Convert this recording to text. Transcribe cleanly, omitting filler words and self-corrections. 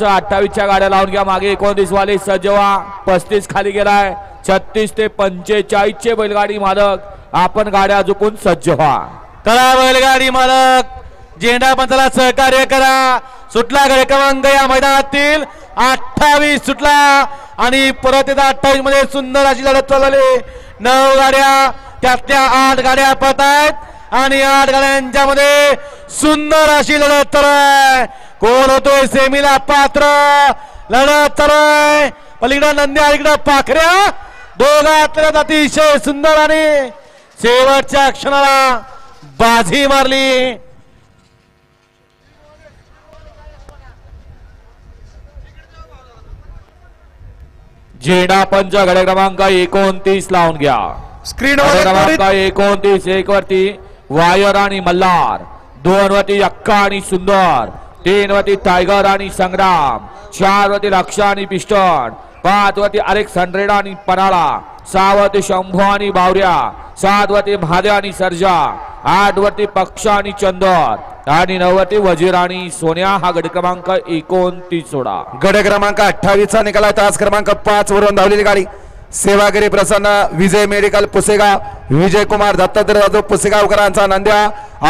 28च्या गाड्या लावून घ्या मागे 29 वाले सज्ज व्हा 35 खाली गेलाय 36 ते 45 चे बैलगाडी मालक आपण गाड्या झुकून सज्ज व्हा। चला बैलगाडी मालक झेंडा पंचाला सहकार्य करा। सुटला गड क्रमांक या मैदानातील 28 सुटला आणि परत येता 28 मध्ये सुंदर अशी लढत झाली। 9 गाड्या त्यातल्या 8 गाड्या पळत आहेत आणि 8 गाड्यांच्या मध्ये सुंदर अशी लढत चालू आहे। कोण होतोय सेमीला पात्र लढत चालू आहे। पलीकडे नंद्या इकडे पाखऱ्या दोघात अतिशय सुंदर आणि शेवटच्या क्षणाला बाजी मारली। झेंडा पंच गाड्या क्रमांक 29 लावून घ्या। स्क्रीन क्रमांक 29 एक वरती वायर आणि मल्हार 2 वरती अक्का आणि सुंदर 3 वरती टायगर आणि संग्राम 4 वरती लक्षा आणि पिस्टन 5 वरती अलेक्सांड्रेडा आणि पराळा 6 वरती शंभू आणि बावऱ्या 7 वरती भाद्या आणि सर्जा 8 वरती पक्ष आणि चंदर आणि 9 वरती वजीर आणि सोन्या। हा गड क्रमांक 29 सोडा। गड क्रमांक 28 चा निकाला तास क्रमांक 5 वरून धावलेली गाडी सेवागिरी प्रसन्न विजय मेडिकल पुसेगाव विजय कुमार दत्तात्रय पुसेगावकरांचा नंद्या आणि